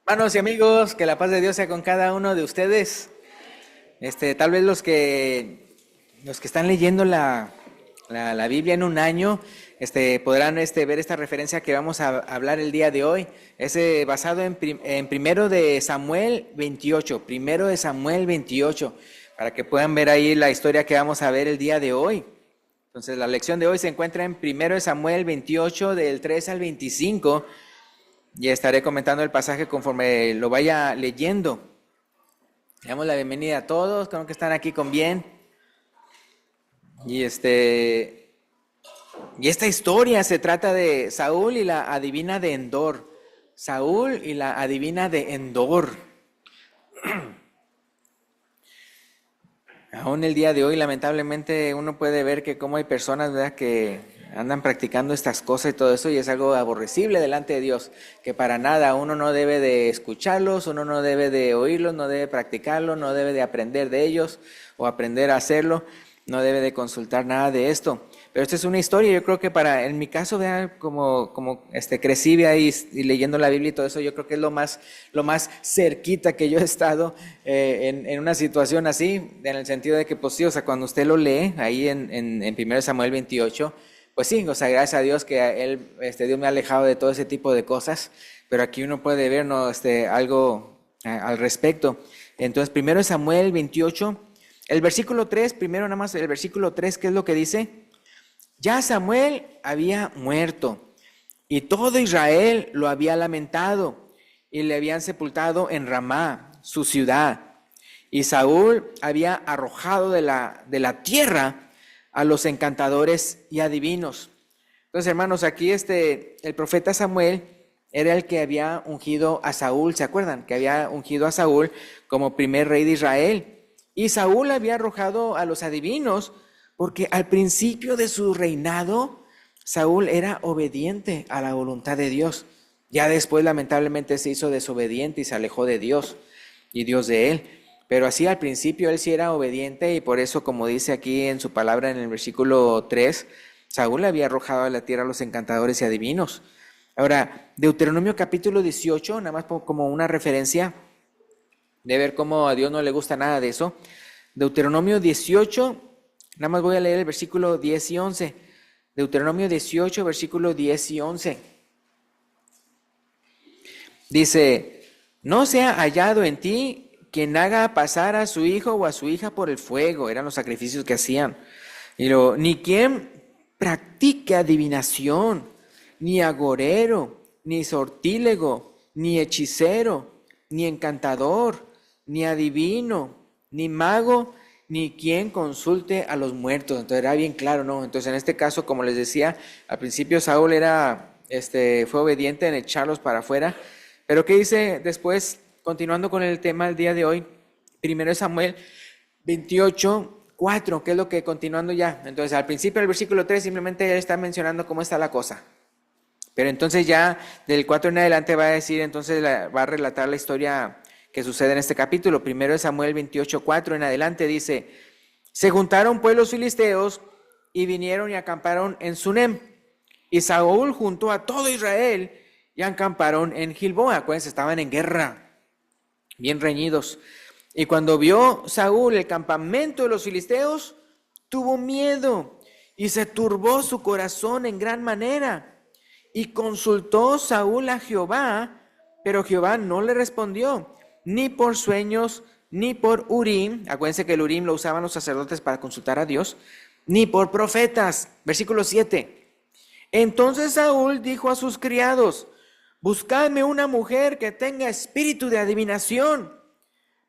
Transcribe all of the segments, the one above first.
Hermanos y amigos, que la paz de Dios sea con cada uno de ustedes. Tal vez los que están leyendo la Biblia en un año, podrán ver esta referencia que vamos a hablar el día de hoy. Es basado en primero de Samuel 28, primero de Samuel 28, para que puedan ver ahí la historia que vamos a ver el día de hoy. Entonces, la lección de hoy se encuentra en primero de Samuel 28, del 3 al 25. Y estaré comentando el pasaje conforme lo vaya leyendo. Le damos la bienvenida a todos, creo que están aquí con bien. Y esta historia se trata de Saúl y la adivina de Endor. Saúl y la adivina de Endor. Aún el día de hoy, lamentablemente, uno puede ver que como hay personas, ¿verdad?, que andan practicando estas cosas y todo eso, y es algo aborrecible delante de Dios, que para nada uno no debe de escucharlos, uno no debe de oírlos, no debe practicarlo, no debe de aprender de ellos o aprender a hacerlo, no debe de consultar nada de esto. Pero esta es una historia, yo creo que en mi caso, vean, como crecí ahí y leyendo la Biblia y todo eso, yo creo que es lo más cerquita que yo he estado en una situación así, en el sentido de que, pues sí, o sea, cuando usted lo lee ahí en 1 Samuel 28, pues sí, o sea, gracias a Dios que Dios me ha alejado de todo ese tipo de cosas, pero aquí uno puede ver, ¿no?, algo al respecto. Entonces, 1 Samuel 28, el versículo 3, primero nada más el versículo 3, ¿qué es lo que dice? Ya Samuel había muerto y todo Israel lo había lamentado y le habían sepultado en Ramá, su ciudad. Y Saúl había arrojado de la tierra a los encantadores y adivinos. Entonces, hermanos, aquí el profeta Samuel era el que había ungido a Saúl, ¿se acuerdan? Que había ungido a Saúl como primer rey de Israel. Y Saúl había arrojado a los adivinos porque al principio de su reinado, Saúl era obediente a la voluntad de Dios. Ya después, lamentablemente, se hizo desobediente y se alejó de Dios y Dios de él. Pero así al principio él sí era obediente y por eso, como dice aquí en su palabra en el versículo 3, Saúl había arrojado a la tierra a los encantadores y adivinos. Ahora, Deuteronomio capítulo 18, nada más como una referencia de ver cómo a Dios no le gusta nada de eso. Deuteronomio 18, nada más voy a leer el versículo 10 y 11. Deuteronomio 18, versículo 10 y 11. Dice, no sea hallado en ti quien haga pasar a su hijo o a su hija por el fuego. Eran los sacrificios que hacían. Ni quien practique adivinación, ni agorero, ni sortílego, ni hechicero, ni encantador, ni adivino, ni mago, ni quien consulte a los muertos. Entonces era bien claro, ¿no? Entonces en este caso, como les decía, al principio Saúl fue obediente en echarlos para afuera. Pero ¿qué dice después, continuando con el tema del día de hoy? Primero Samuel 28, 4, que es lo que continuando ya. Entonces al principio del versículo 3 simplemente él está mencionando cómo está la cosa. Pero entonces ya del 4 en adelante va a decir, entonces va a relatar la historia que sucede en este capítulo. Primero de Samuel 28, 4 en adelante dice, se juntaron pues los filisteos y vinieron y acamparon en Sunem. Y Saúl juntó a todo Israel y acamparon en Gilboa. Acuérdense, estaban en guerra, bien reñidos. Y cuando vio Saúl el campamento de los filisteos, tuvo miedo y se turbó su corazón en gran manera. Y consultó Saúl a Jehová, pero Jehová no le respondió, ni por sueños, ni por Urim. Acuérdense que el Urim lo usaban los sacerdotes para consultar a Dios, ni por profetas. Versículo 7. Entonces Saúl dijo a sus criados, buscadme una mujer que tenga espíritu de adivinación,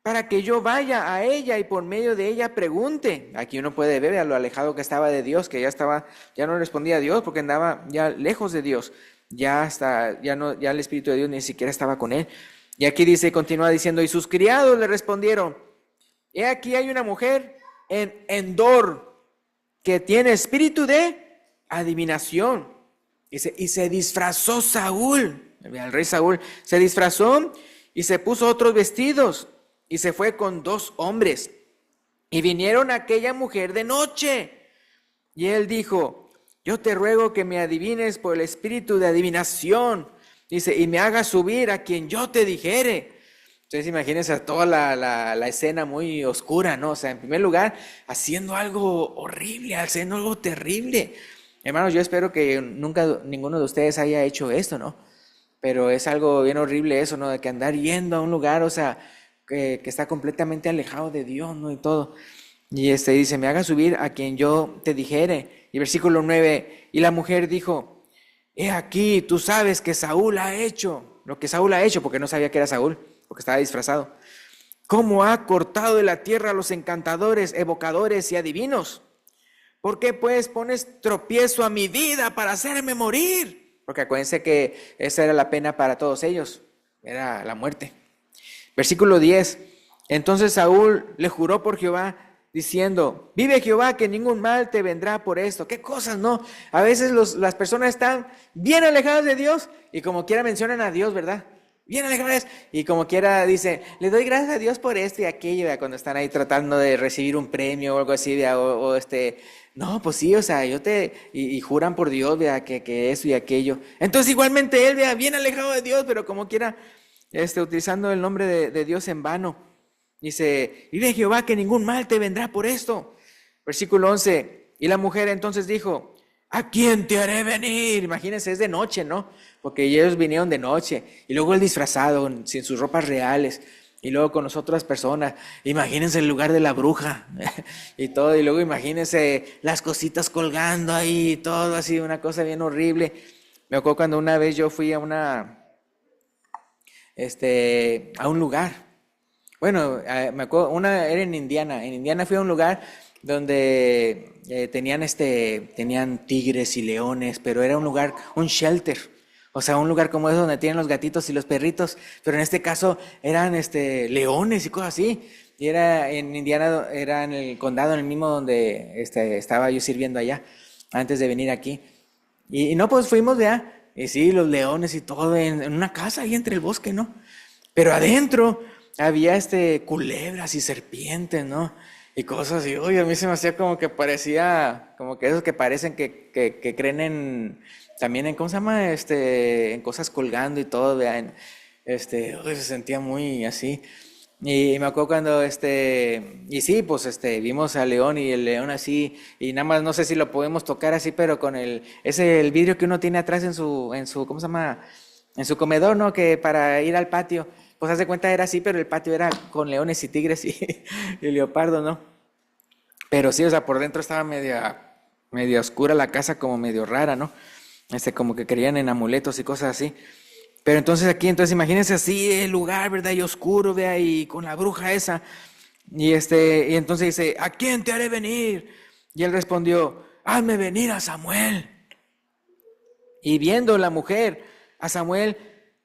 para que yo vaya a ella y por medio de ella pregunte. Aquí uno puede ver a lo alejado que estaba de Dios, que ya no respondía a Dios porque andaba ya lejos de Dios. Ya el Espíritu de Dios ni siquiera estaba con él. Y aquí dice, continúa diciendo, y sus criados le respondieron, he aquí hay una mujer en Endor que tiene espíritu de adivinación. Y se disfrazó Saúl, el rey Saúl, se disfrazó y se puso otros vestidos. Y se fue con 2 hombres. Y vinieron a aquella mujer de noche. Y él dijo, yo te ruego que me adivines por el espíritu de adivinación. Dice, y me hagas subir a quien yo te dijere. Entonces imagínense toda la escena muy oscura, ¿no? O sea, en primer lugar, haciendo algo horrible, haciendo algo terrible. Hermanos, yo espero que nunca ninguno de ustedes haya hecho esto, ¿no? Pero es algo bien horrible eso, ¿no? De que andar yendo a un lugar, o sea, que está completamente alejado de Dios, ¿no? Y todo. Y dice, me haga subir a quien yo te dijere. Y versículo 9, y la mujer dijo, he aquí, tú sabes que Saúl ha hecho lo que Saúl ha hecho, porque no sabía que era Saúl, porque estaba disfrazado. ¿Cómo ha cortado de la tierra a los encantadores, evocadores y adivinos? ¿Por qué pues pones tropiezo a mi vida para hacerme morir? Porque acuérdense que esa era la pena para todos ellos, era la muerte. Versículo 10, entonces Saúl le juró por Jehová, diciendo, vive Jehová que ningún mal te vendrá por esto. ¿Qué cosas, no? A veces las personas están bien alejadas de Dios y como quiera mencionan a Dios, ¿verdad? Bien alejadas y como quiera dice, le doy gracias a Dios por esto y aquello, ¿verdad? Cuando están ahí tratando de recibir un premio o algo así, ¿verdad? No, pues sí, o sea, y juran por Dios, ¿verdad? Que eso y aquello. Entonces igualmente él, ¿verdad? Bien alejado de Dios, pero como quiera, utilizando el nombre de Dios en vano. Dice, vive Jehová que ningún mal te vendrá por esto. Versículo 11, y la mujer entonces dijo, ¿a quién te haré venir? Imagínense, es de noche, ¿no? Porque ellos vinieron de noche, y luego el disfrazado, sin sus ropas reales, y luego con las otras personas. Imagínense el lugar de la bruja, y todo, y luego imagínense las cositas colgando ahí, todo así, una cosa bien horrible. Me acuerdo cuando una vez yo fui a a un lugar. Bueno, me acuerdo, una era en Indiana. En Indiana fui a un lugar donde tenían tigres y leones, pero era un lugar, un shelter. O sea, un lugar como es donde tienen los gatitos y los perritos, pero en este caso eran leones y cosas así. Y era en Indiana, era en el condado, en el mismo donde estaba yo sirviendo allá, antes de venir aquí. Y no, pues fuimos de allá. Y sí, los leones y todo en una casa ahí entre el bosque, ¿no? Pero adentro había culebras y serpientes, ¿no? Y cosas así. Uy, a mí se me hacía como que parecía, como que esos que parecen que creen también en, ¿cómo se llama? En cosas colgando y todo, vean. Uy, se sentía muy así. Y me acuerdo cuando, y sí, pues, vimos al león y el león así, y nada más no sé si lo podemos tocar así, pero con el vidrio que uno tiene atrás en su, ¿cómo se llama? En su comedor, ¿no? Que para ir al patio, pues haz de cuenta era así, pero el patio era con leones y tigres y leopardos, ¿no? Pero sí, o sea, por dentro estaba media oscura la casa, como medio rara, ¿no? Como que creían en amuletos y cosas así. Pero entonces imagínense así el lugar, ¿verdad? Y oscuro, vea, y con la bruja esa. Y entonces dice, ¿a quién te haré venir? Y él respondió, hazme venir a Samuel. Y viendo la mujer a Samuel,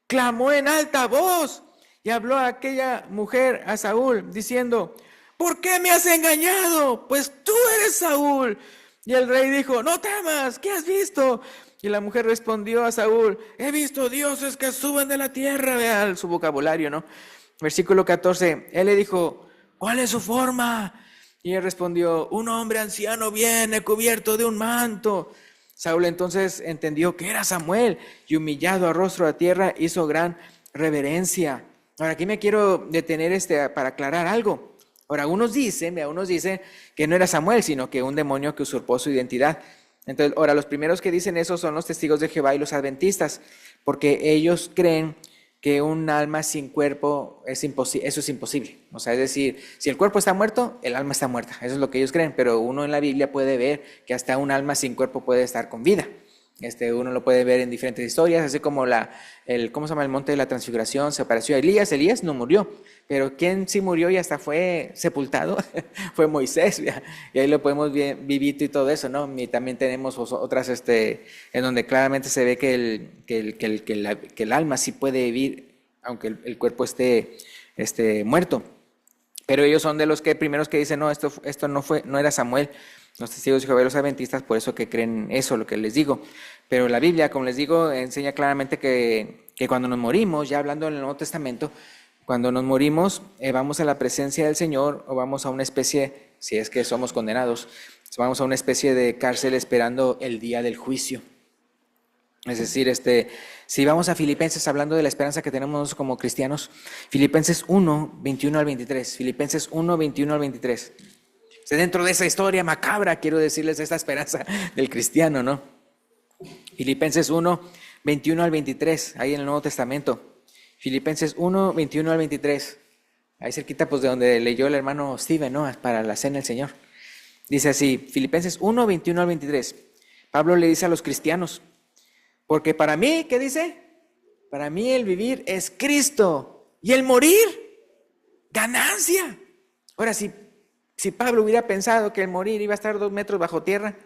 clamó en alta voz y habló a aquella mujer a Saúl, diciendo, ¿por qué me has engañado? Pues tú eres Saúl. Y el rey dijo, no temas, ¿qué has visto? Y la mujer respondió a Saúl, he visto dioses que suben de la tierra. Vea su vocabulario, ¿no? Versículo 14, él le dijo, ¿cuál es su forma? Y él respondió, un hombre anciano viene cubierto de un manto. Saúl entonces entendió que era Samuel y humillado a rostro a tierra hizo gran reverencia. Ahora aquí me quiero detener para aclarar algo. Ahora unos dicen que no era Samuel, sino que un demonio que usurpó su identidad. Entonces, ahora los primeros que dicen eso son los testigos de Jehová y los adventistas, porque ellos creen que un alma sin cuerpo eso es imposible. O sea, es decir, si el cuerpo está muerto, el alma está muerta. Eso es lo que ellos creen, pero uno en la Biblia puede ver que hasta un alma sin cuerpo puede estar con vida. Uno lo puede ver en diferentes historias, así como ¿cómo se llama? El monte de la transfiguración, se apareció a Elías no murió, pero quien sí murió y hasta fue sepultado fue Moisés, ¿ya? Y ahí lo podemos ver vivito y todo eso, ¿no? Y también tenemos otras, en donde claramente se ve que el alma sí puede vivir, aunque el cuerpo esté muerto. Pero ellos son de los primeros que dicen, no, esto no era Samuel. Los testigos de Jehová y los adventistas, por eso que creen eso, lo que les digo. Pero la Biblia, como les digo, enseña claramente que cuando nos morimos, ya hablando en el Nuevo Testamento, cuando nos morimos, vamos a la presencia del Señor o vamos a una especie, si es que somos condenados, vamos a una especie de cárcel esperando el día del juicio. Es decir, si vamos a Filipenses hablando de la esperanza que tenemos como cristianos, Filipenses 1, 21 al 23, Filipenses 1, 21 al 23. Dentro de esa historia macabra, quiero decirles esta esperanza del cristiano, ¿no? Filipenses 1, 21 al 23, ahí en el Nuevo Testamento. Filipenses 1, 21 al 23. Ahí cerquita, pues de donde leyó el hermano Steven, ¿no? Para la cena del Señor. Dice así, Filipenses 1, 21 al 23. Pablo le dice a los cristianos, porque para mí, ¿qué dice? Para mí el vivir es Cristo y el morir, ganancia. Ahora, si Pablo hubiera pensado que el morir iba a estar 2 metros bajo tierra,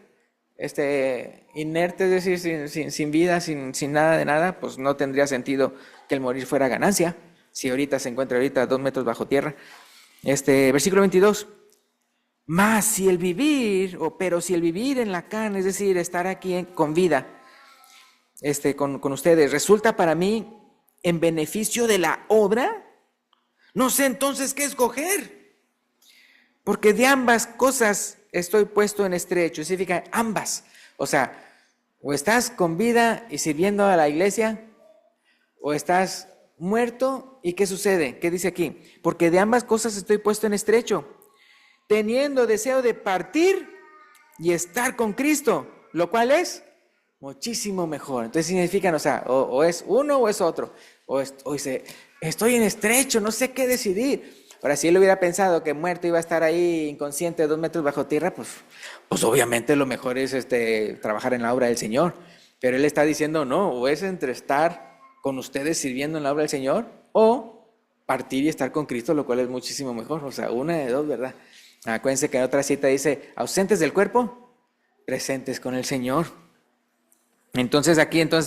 inerte, es decir, sin vida, sin nada de nada, pues no tendría sentido que el morir fuera ganancia. Si ahorita se encuentra 2 metros bajo tierra. Versículo 22. Pero si el vivir en la carne, es decir, estar aquí con vida, con ustedes, resulta para mí en beneficio de la obra, no sé entonces qué escoger, porque de ambas cosas estoy puesto en estrecho. Significa ambas, o sea, o estás con vida y sirviendo a la iglesia, o estás muerto. ¿Y qué sucede? ¿Qué dice aquí? Porque de ambas cosas estoy puesto en estrecho, teniendo deseo de partir y estar con Cristo, lo cual es muchísimo mejor. Entonces significan, o sea, o es uno o es otro. O dice, estoy en estrecho, no sé qué decidir. Ahora, si él hubiera pensado que muerto iba a estar ahí inconsciente 2 metros bajo tierra, pues obviamente lo mejor es trabajar en la obra del Señor. Pero él está diciendo, no, o es entre estar con ustedes sirviendo en la obra del Señor, o partir y estar con Cristo, lo cual es muchísimo mejor. O sea, una de dos, ¿verdad? Acuérdense que en otra cita dice, ausentes del cuerpo, presentes con el Señor. Entonces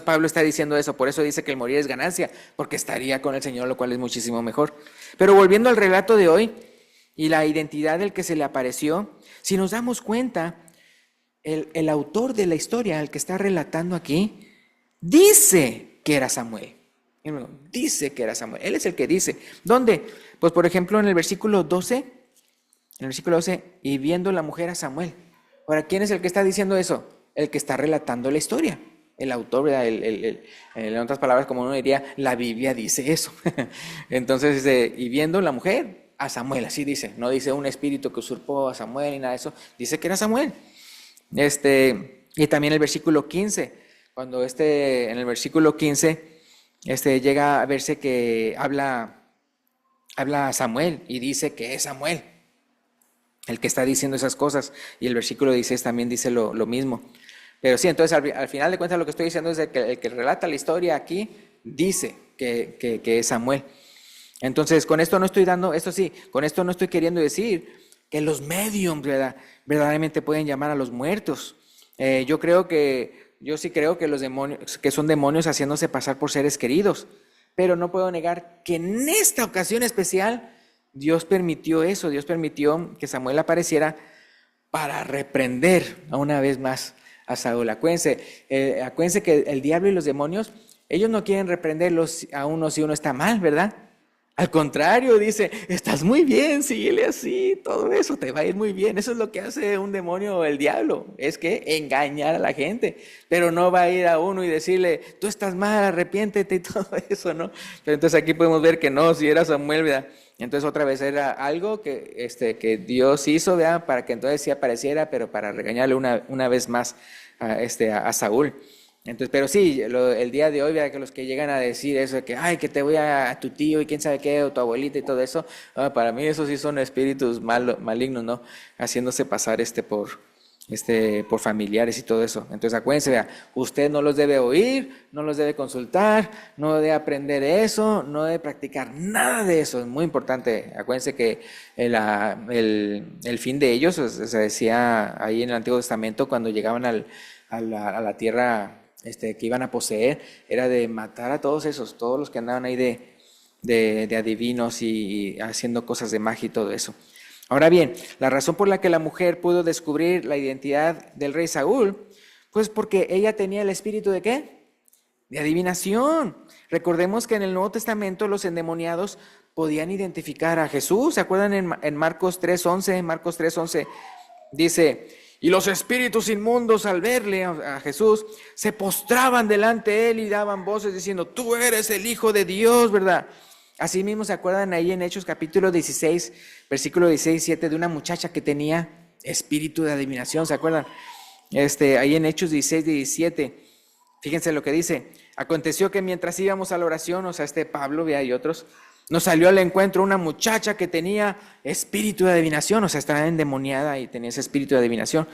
Pablo está diciendo eso, por eso dice que el morir es ganancia, porque estaría con el Señor, lo cual es muchísimo mejor. Pero volviendo al relato de hoy y la identidad del que se le apareció, si nos damos cuenta, el autor de la historia, el que está relatando aquí, dice que era Samuel. Dice que era Samuel. Él es el que dice. ¿Dónde? Pues por ejemplo en el versículo 12, y viendo la mujer a Samuel. Ahora, ¿quién es el que está diciendo eso? El que está relatando la historia. El autor, ¿verdad? En otras palabras, como uno diría, la Biblia dice eso. Entonces dice, y viendo la mujer a Samuel, así dice. No dice un espíritu que usurpó a Samuel ni nada de eso. Dice que era Samuel. Y también el versículo 15. Cuando en el versículo 15, llega a verse que habla a Samuel y dice que es Samuel el que está diciendo esas cosas. Y el versículo 16 también dice lo mismo. Pero sí, entonces al final de cuentas lo que estoy diciendo es que el que relata la historia aquí dice que es Samuel. Entonces con esto no estoy queriendo decir que los mediums verdaderamente pueden llamar a los muertos. Yo sí creo que los demonios, que son demonios haciéndose pasar por seres queridos, pero no puedo negar que en esta ocasión especial Dios permitió eso. Dios permitió que Samuel apareciera para reprender una vez más a Saúl. Acuérdense que el diablo y los demonios, ellos no quieren reprenderlos a uno si uno está mal, ¿verdad? Al contrario, dice, estás muy bien, síguele así, todo eso te va a ir muy bien. Eso es lo que hace un demonio o el diablo, es que engañar a la gente, pero no va a ir a uno y decirle, tú estás mal, arrepiéntete y todo eso, ¿no? Pero entonces aquí podemos ver que no, si era Samuel, ¿verdad? Entonces otra vez era algo que Dios hizo, ¿verdad? Para que entonces sí apareciera, pero para regañarle una vez más a Saúl. Entonces, pero sí, el día de hoy, ¿verdad? Que los que llegan a decir eso, de que, ay, que te voy a tu tío y quién sabe qué, o tu abuelita y todo eso, para mí eso sí son espíritus malignos, ¿no? Haciéndose pasar por familiares y todo eso. Entonces acuérdense, vea, usted no los debe oír, no los debe consultar, no debe aprender eso, no debe practicar nada de eso. Es muy importante. Acuérdense que el fin de ellos, se decía ahí en el Antiguo Testamento, cuando llegaban a la tierra que iban a poseer, era de matar a todos los que andaban ahí de adivinos y haciendo cosas de magia y todo eso. Ahora bien, la razón por la que la mujer pudo descubrir la identidad del rey Saúl, pues porque ella tenía el espíritu ¿de qué? De adivinación. Recordemos que en el Nuevo Testamento los endemoniados podían identificar a Jesús. ¿Se acuerdan en Marcos 3:11? Marcos 3:11 dice, Y los espíritus inmundos, al verle a Jesús, se postraban delante de él y daban voces diciendo: tú eres el Hijo de Dios, ¿verdad? Así mismo se acuerdan ahí en Hechos capítulo 16, versículo 16 y 7, de una muchacha que tenía espíritu de adivinación, ¿se acuerdan? Ahí en Hechos 16, 17, fíjense lo que dice: aconteció que mientras íbamos a la oración, o sea, Pablo y otros, nos salió al encuentro una muchacha que tenía espíritu de adivinación, o sea, estaba endemoniada y tenía ese espíritu de adivinación,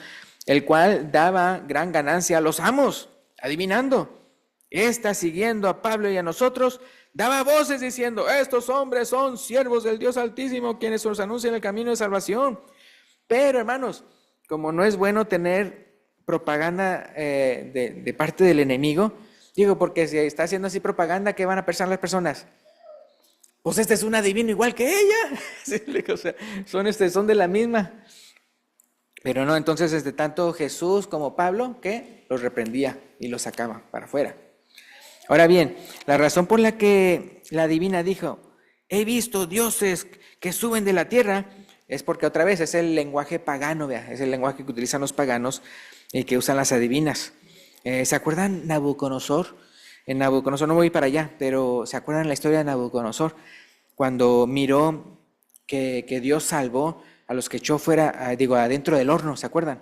el cual daba gran ganancia a los amos, adivinando. Esta, siguiendo a Pablo y a nosotros, daba voces diciendo: estos hombres son siervos del Dios Altísimo, quienes os anuncian el camino de salvación. Pero, hermanos, como no es bueno tener propaganda de parte del enemigo, digo, porque si está haciendo así propaganda, ¿qué van a pensar las personas? Pues es un adivino igual que ella. Sí, o sea, son de la misma. Pero no, entonces tanto Jesús como Pablo, que los reprendía y los sacaba para afuera. Ahora bien, la razón por la que la divina dijo: he visto dioses que suben de la tierra, es porque otra vez es el lenguaje pagano, ¿vea? Es el lenguaje que utilizan los paganos y que usan las adivinas. ¿Se acuerdan Nabucodonosor? En Nabucodonosor, no voy para allá, pero ¿se acuerdan la historia de Nabucodonosor? Cuando miró que Dios salvó a los que echó fuera, adentro del horno, ¿se acuerdan?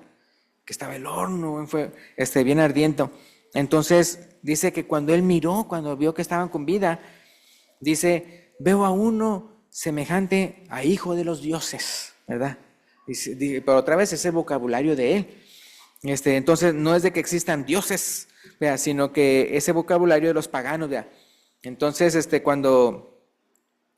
Que estaba el horno bien ardiente. Entonces dice que cuando él miró, cuando vio que estaban con vida, dice: veo a uno semejante a hijo de los dioses, ¿verdad? Pero otra vez es el vocabulario de él. Entonces no es de que existan dioses, ¿vea? Sino que ese vocabulario de los paganos, ¿vea? Entonces cuando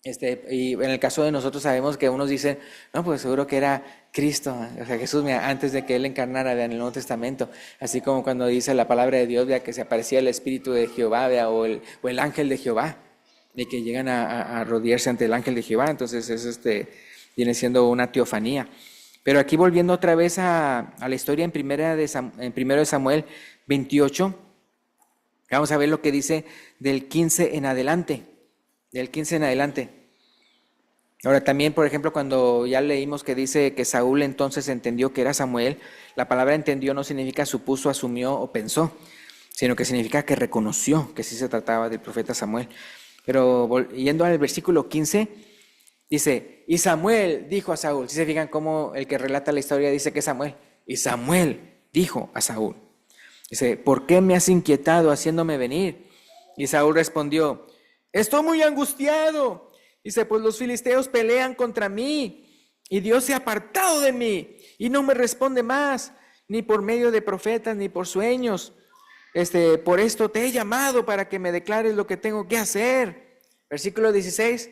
y en el caso de nosotros sabemos que unos dicen: no, pues seguro que era Cristo, o sea, Jesús, mira, antes de que él encarnara, ¿vea? En el Nuevo Testamento, así como cuando dice la palabra de Dios, ¿vea? Que se aparecía el Espíritu de Jehová, ¿vea? O el ángel de Jehová, de que llegan a rodearse ante el ángel de Jehová. Entonces viene siendo una teofanía. Pero aquí, volviendo otra vez a la historia en primero de Samuel 28, vamos a ver lo que dice del 15 en adelante. Del 15 en adelante. Ahora también, por ejemplo, cuando ya leímos que dice que Saúl entonces entendió que era Samuel, la palabra entendió no significa supuso, asumió o pensó, sino que significa que reconoció que sí se trataba del profeta Samuel. Pero yendo al versículo 15, dice: y Samuel dijo a Saúl. ¿Sí se fijan cómo el que relata la historia dice que es Samuel? Y Samuel dijo a Saúl, dice: ¿por qué me has inquietado haciéndome venir? Y Saúl respondió: estoy muy angustiado. Dice: pues los filisteos pelean contra mí y Dios se ha apartado de mí y no me responde más, ni por medio de profetas, ni por sueños. Por esto te he llamado, para que me declares lo que tengo que hacer. Versículo 16.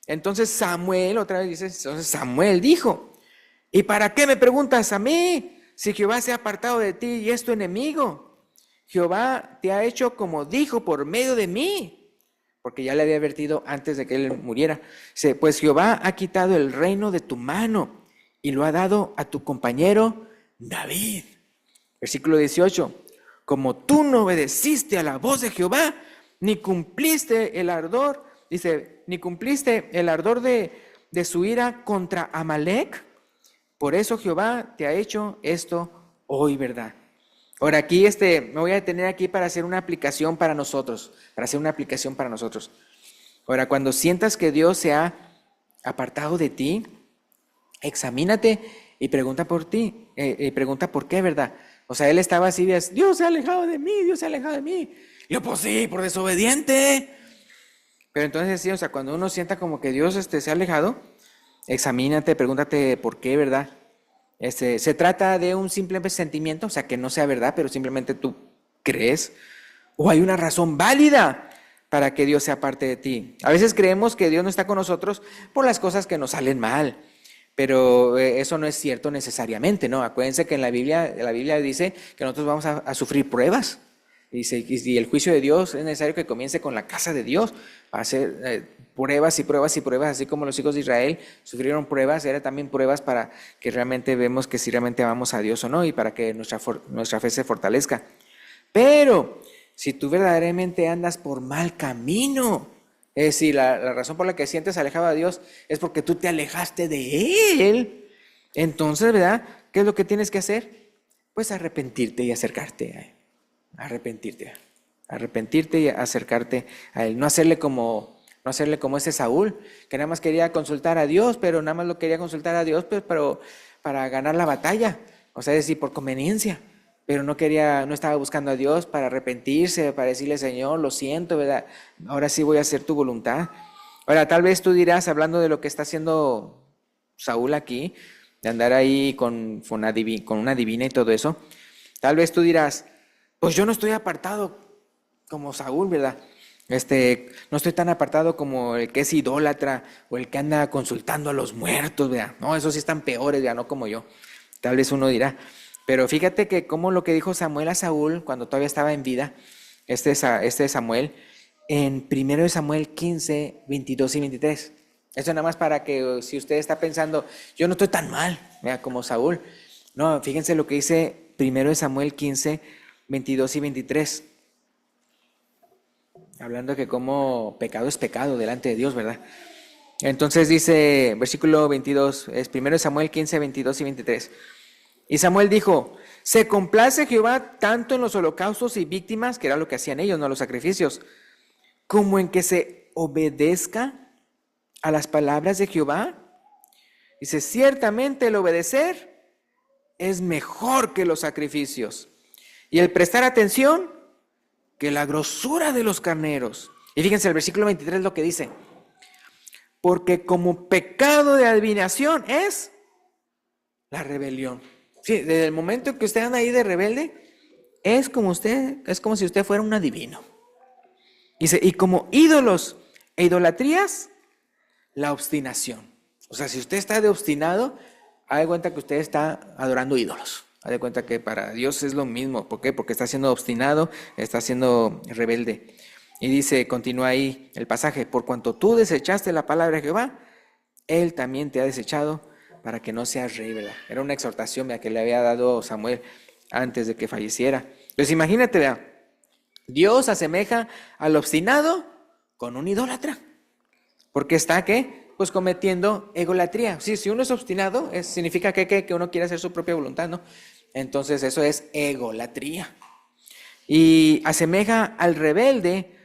Entonces Samuel, otra vez dice, entonces Samuel dijo: ¿y para qué me preguntas a mí, si Jehová se ha apartado de ti y es tu enemigo? Jehová te ha hecho como dijo por medio de mí. Porque ya le había advertido antes de que él muriera. Dice: pues Jehová ha quitado el reino de tu mano y lo ha dado a tu compañero David. Versículo 18. Como tú no obedeciste a la voz de Jehová, ni cumpliste el ardor, dice, ni cumpliste el ardor de su ira contra Amalec, por eso Jehová te ha hecho esto hoy, ¿verdad? Ahora aquí me voy a detener aquí para hacer una aplicación para nosotros, Ahora, cuando sientas que Dios se ha apartado de ti, examínate y pregunta por ti, pregunta por qué, ¿verdad? O sea, él estaba así, Dios se ha alejado de mí, Dios se ha alejado de mí. Y yo, pues sí, por desobediente. Pero entonces sí, o sea, cuando uno sienta como que Dios se ha alejado, examínate, pregúntate por qué, ¿verdad? Se trata de un simple sentimiento, o sea, que no sea verdad, pero simplemente tú crees, o hay una razón válida para que Dios sea parte de ti. A veces creemos que Dios no está con nosotros por las cosas que nos salen mal, pero eso no es cierto necesariamente, ¿no? Acuérdense que en la Biblia dice que nosotros vamos a sufrir pruebas. Y el juicio de Dios es necesario que comience con la casa de Dios, a hacer pruebas y pruebas y pruebas, así como los hijos de Israel sufrieron pruebas, eran también pruebas para que realmente vemos que si realmente amamos a Dios o no, y para que nuestra fe se fortalezca. Pero si tú verdaderamente andas por mal camino, es decir, la razón por la que sientes alejado a Dios es porque tú te alejaste de Él, entonces, ¿verdad? ¿Qué es lo que tienes que hacer? pues arrepentirte y acercarte arrepentirte y acercarte a Él, no hacerle como ese Saúl, que nada más quería consultar a Dios, pero nada más lo quería consultar a Dios, pues, pero para ganar la batalla, o sea, es decir, por conveniencia, pero no estaba buscando a Dios para arrepentirse, para decirle, Señor, lo siento, ¿verdad? Ahora sí voy a hacer tu voluntad. Ahora, tal vez tú dirás, hablando de lo que está haciendo Saúl aquí, de andar ahí con una divina y todo eso, tal vez tú dirás, pues yo no estoy apartado como Saúl, ¿verdad? No estoy tan apartado como el que es idólatra o el que anda consultando a los muertos, ¿verdad? No, esos sí están peores, ¿verdad? No como yo. Tal vez uno dirá. Pero fíjate que como lo que dijo Samuel a Saúl cuando todavía estaba en vida, este Samuel, en 1 Samuel 15, 22 y 23. Eso nada más para que si usted está pensando, yo no estoy tan mal, ¿verdad? Como Saúl. No, fíjense lo que dice 1 Samuel 15, 22 y 23. Hablando de que como pecado es pecado delante de Dios, ¿verdad? Entonces dice, versículo 22, es 1 Samuel 15, 22 y 23. Y Samuel dijo, ¿se complace Jehová tanto en los holocaustos y víctimas, que era lo que hacían ellos, no los sacrificios, como en que se obedezca a las palabras de Jehová? Dice, ciertamente el obedecer es mejor que los sacrificios, y el prestar atención que la grosura de los carneros. Y fíjense, el versículo 23 lo que dice, porque como pecado de adivinación es la rebelión. Sí, desde el momento en que usted anda ahí de rebelde, es como si usted fuera un adivino. Dice, y como ídolos e idolatrías, la obstinación. O sea, si usted está de obstinado, haga de cuenta que usted está adorando ídolos. Haga de cuenta que para Dios es lo mismo. ¿Por qué? Porque está siendo obstinado, está siendo rebelde. Y dice, continúa ahí el pasaje, por cuanto tú desechaste la palabra de Jehová, Él también te ha desechado para que no seas rey, ¿verdad? Era una exhortación, ¿verdad?, que le había dado Samuel antes de que falleciera. Entonces imagínate, ¿verdad? Dios asemeja al obstinado con un idólatra. Porque está, ¿qué? Pues cometiendo egolatría. Sí, si uno es obstinado, significa que uno quiere hacer su propia voluntad, ¿no? Entonces eso es egolatría. Y asemeja al rebelde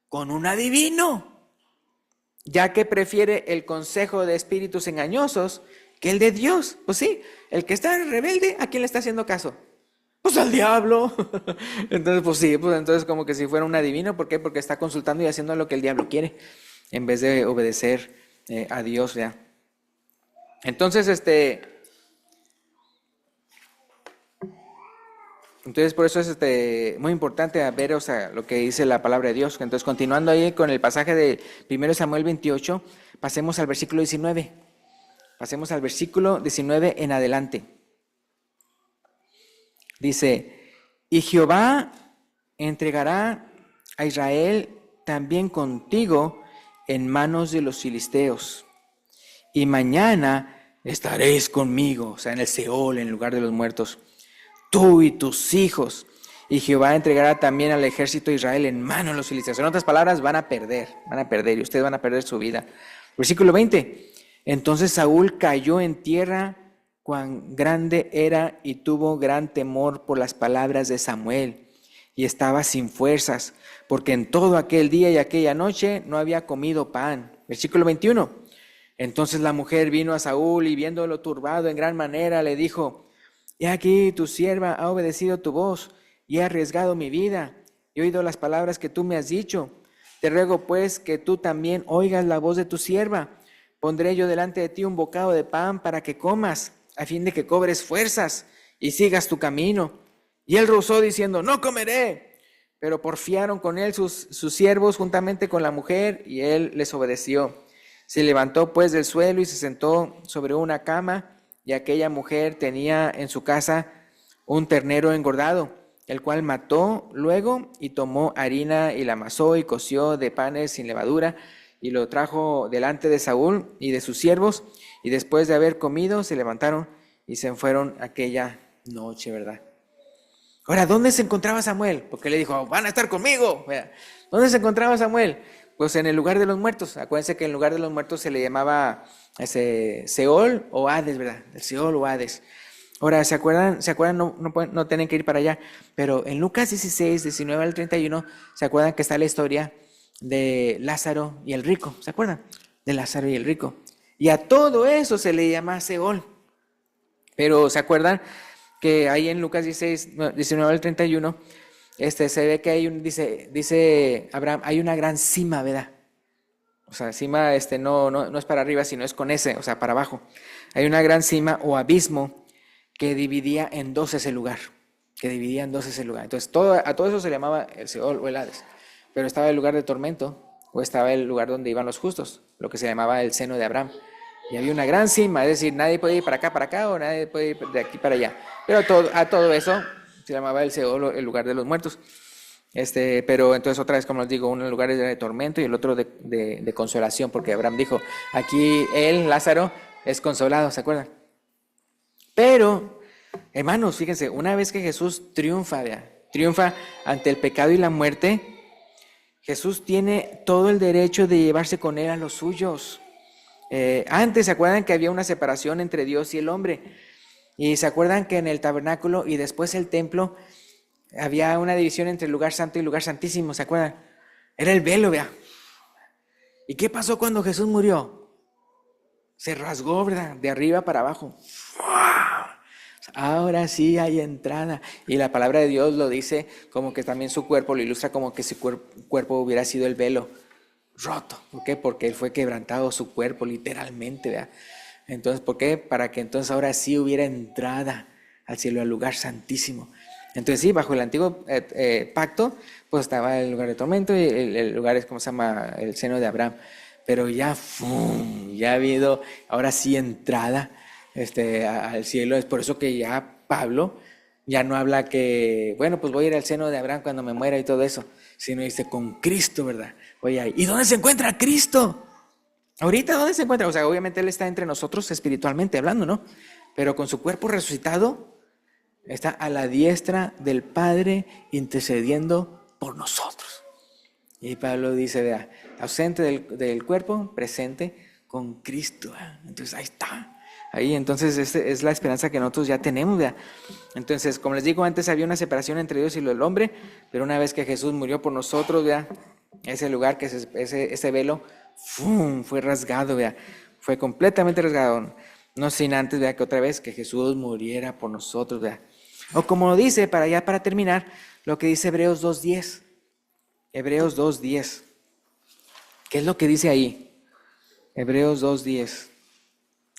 con un adivino, ya que prefiere el consejo de espíritus engañosos que el de Dios. Pues sí, el que está rebelde, ¿a quién le está haciendo caso? Pues al diablo. Entonces, pues sí, pues entonces como que si fuera un adivino. ¿Por qué? Porque está consultando y haciendo lo que el diablo quiere, en vez de obedecer a Dios, ¿ya? Entonces, por eso es muy importante ver, o sea, lo que dice la palabra de Dios. Entonces, continuando ahí con el pasaje de 1 Samuel 28, pasemos al versículo 19. Pasemos al versículo 19 en adelante. Dice, y Jehová entregará a Israel también contigo en manos de los filisteos. Y mañana estaréis conmigo, o sea, en el Seol, en el lugar de los muertos, tú y tus hijos. Y Jehová entregará también al ejército de Israel en manos de los filisteos. En otras palabras, van a perder, y ustedes van a perder su vida. Versículo 20. Entonces Saúl cayó en tierra, cuán grande era, y tuvo gran temor por las palabras de Samuel, y estaba sin fuerzas, porque en todo aquel día y aquella noche no había comido pan. Versículo 21. Entonces la mujer vino a Saúl, y viéndolo turbado en gran manera, le dijo, he aquí tu sierva ha obedecido tu voz, y he arriesgado mi vida, y he oído las palabras que tú me has dicho. Te ruego pues que tú también oigas la voz de tu sierva. Pondré yo delante de ti un bocado de pan para que comas, a fin de que cobres fuerzas y sigas tu camino. Y él rehusó diciendo, no comeré. Pero porfiaron con él sus siervos juntamente con la mujer, y él les obedeció. Se levantó pues del suelo y se sentó sobre una cama, y aquella mujer tenía en su casa un ternero engordado, el cual mató luego y tomó harina y la amasó y coció de panes sin levadura, y lo trajo delante de Saúl y de sus siervos, y después de haber comido se levantaron y se fueron aquella noche, ¿verdad? Ahora, ¿dónde se encontraba Samuel? Porque le dijo, van a estar conmigo. ¿Dónde se encontraba Samuel? Pues en el lugar de los muertos. Acuérdense que en el lugar de los muertos se le llamaba Seol o Hades, ¿verdad? El Seol o Hades. Ahora, ¿se acuerdan? ¿Se acuerdan? No tienen que ir para allá, pero en Lucas 16, 19 al 31, ¿se acuerdan que está la historia de Lázaro y el rico? ¿Se acuerdan? De Lázaro y el rico. Y a todo eso se le llama Seol. Pero ¿se acuerdan que ahí en Lucas 16, 19 al 31, se ve que dice Abraham, hay una gran cima, ¿verdad? O sea, cima no es para arriba, sino es con S, o sea, para abajo. Hay una gran cima o abismo que dividía en dos ese lugar. Que dividía en dos ese lugar. Entonces, a todo eso se le llamaba el Seol o el Hades. Pero estaba el lugar de tormento, o estaba el lugar donde iban los justos, lo que se llamaba el seno de Abraham. Y había una gran cima, es decir, nadie puede ir para acá, o nadie puede ir de aquí para allá. Pero a todo eso se llamaba el Seol, el lugar de los muertos. Pero entonces otra vez, como les digo, un lugar de tormento y el otro de consolación, porque Abraham dijo, aquí él, Lázaro, es consolado, ¿se acuerdan? Pero, hermanos, fíjense, una vez que Jesús triunfa ante el pecado y la muerte, Jesús tiene todo el derecho de llevarse con él a los suyos. Antes, ¿se acuerdan que había una separación entre Dios y el hombre? Y se acuerdan que en el tabernáculo y después el templo había una división entre el lugar santo y el lugar santísimo, ¿se acuerdan? Era el velo, vea. ¿Y qué pasó cuando Jesús murió? Se rasgó, ¿verdad? De arriba para abajo. Ahora sí hay entrada. Y la palabra de Dios lo dice como que también su cuerpo lo ilustra como que su cuerpo hubiera sido el velo roto. ¿Por qué? Porque él fue quebrantado su cuerpo, literalmente, ¿verdad? Entonces, ¿por qué? Para que entonces ahora sí hubiera entrada al cielo, al lugar santísimo. Entonces sí, bajo el antiguo pacto, pues estaba el lugar de tormento y el lugar es como se llama, el seno de Abraham. Pero ya, ¡fum!, ya ha habido ahora sí entrada al cielo. Es por eso que ya Pablo ya no habla que, bueno, pues voy a ir al seno de Abraham cuando me muera y todo eso, sino dice con Cristo, ¿verdad? Oye, ¿y dónde se encuentra Cristo? Ahorita, ¿dónde se encuentra? O sea, obviamente Él está entre nosotros espiritualmente hablando, ¿no? Pero con su cuerpo resucitado, está a la diestra del Padre intercediendo por nosotros. Y Pablo dice, vea, ausente del cuerpo, presente con Cristo. Entonces ahí está. Ahí, entonces, es la esperanza que nosotros ya tenemos, ¿verdad? Entonces, como les digo, antes había una separación entre Dios y el hombre, pero una vez que Jesús murió por nosotros, ¿verdad? Ese lugar, ese velo, ¡fum!, fue rasgado, ¿verdad? Fue completamente rasgado. No sin antes, ¿verdad?, que otra vez que Jesús muriera por nosotros, ¿verdad? O como dice, para terminar, lo que dice Hebreos 2:10. Hebreos 2:10. ¿Qué es lo que dice ahí? Hebreos 2:10.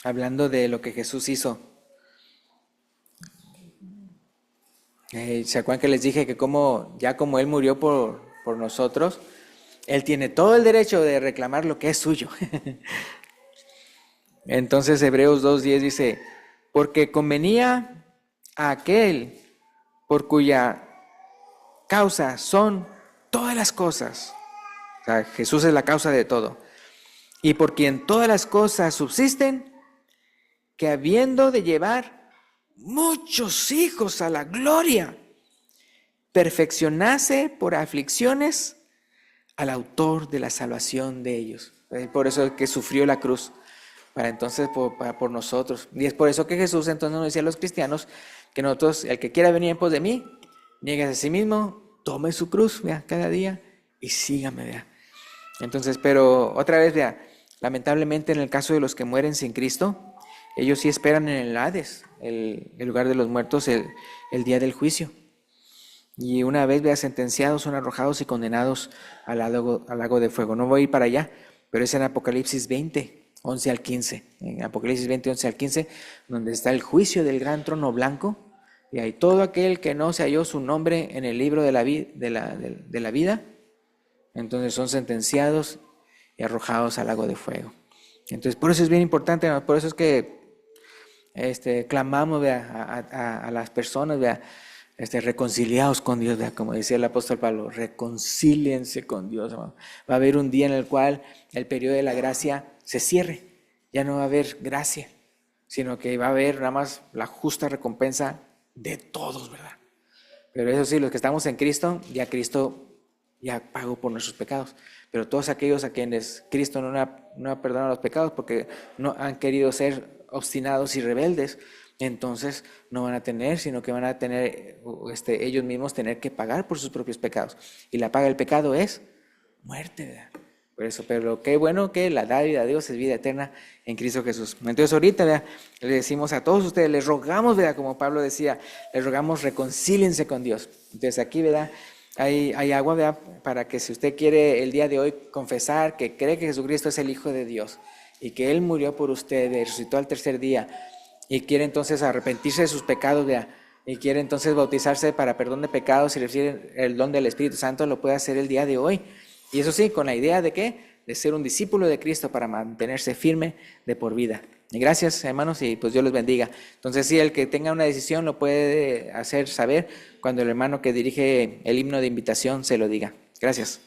Hablando de lo que Jesús hizo. ¿Se acuerdan que les dije que como Él murió por nosotros, Él tiene todo el derecho de reclamar lo que es suyo? Entonces Hebreos 2:10 dice, porque convenía a aquel por cuya causa son todas las cosas. O sea, Jesús es la causa de todo. Y por quien todas las cosas subsisten, que habiendo de llevar muchos hijos a la gloria, perfeccionase por aflicciones al autor de la salvación de ellos. Por eso es que sufrió la cruz, para entonces por nosotros. Y es por eso que Jesús entonces nos decía a los cristianos que nosotros, el que quiera venir en pos de mí, niegue a sí mismo, tome su cruz, vea, cada día y sígame, vea. Entonces, pero otra vez, vea, lamentablemente en el caso de los que mueren sin Cristo, ellos sí esperan en el Hades, el lugar de los muertos, el día del juicio. Y una vez, vea, sentenciados, son arrojados y condenados al lago de fuego. No voy a ir para allá, pero es en Apocalipsis 20, 11 al 15. En Apocalipsis 20, 11 al 15, donde está el juicio del gran trono blanco. Y hay todo aquel que no se halló su nombre en el libro de la vida, entonces son sentenciados y arrojados al lago de fuego. Entonces, por eso es bien importante, ¿no? Por eso es que clamamos, vea, a las personas, vea, reconciliados con Dios, vea, como decía el apóstol Pablo, reconcíliense con Dios, hermano. Va a haber un día en el cual el periodo de la gracia se cierre, ya no va a haber gracia, sino que va a haber nada más la justa recompensa de todos, ¿verdad? Pero eso sí, los que estamos en Cristo, ya Cristo ya pagó por nuestros pecados. Pero todos aquellos a quienes Cristo no ha perdonado los pecados porque no han querido ser obstinados y rebeldes, entonces no van a tener, sino que van a tener ellos mismos tener que pagar por sus propios pecados. Y la paga del pecado es muerte, ¿verdad? Por eso, pero qué bueno que la dádiva de Dios es vida eterna en Cristo Jesús. Entonces ahorita, ¿verdad? Le decimos a todos ustedes, les rogamos, ¿verdad? Como Pablo decía, les rogamos reconcíliense con Dios. Entonces aquí, ¿verdad? Hay agua, ¿verdad? Para que si usted quiere el día de hoy confesar que cree que Jesucristo es el Hijo de Dios y que Él murió por usted, resucitó al tercer día y quiere entonces arrepentirse de sus pecados, ¿verdad? Y quiere entonces bautizarse para perdón de pecados y recibir el don del Espíritu Santo, lo puede hacer el día de hoy. Y eso sí, con la idea de ¿qué? De ser un discípulo de Cristo para mantenerse firme de por vida. Y gracias, hermanos, y pues Dios los bendiga. Entonces, sí, el que tenga una decisión lo puede hacer saber cuando el hermano que dirige el himno de invitación se lo diga. Gracias.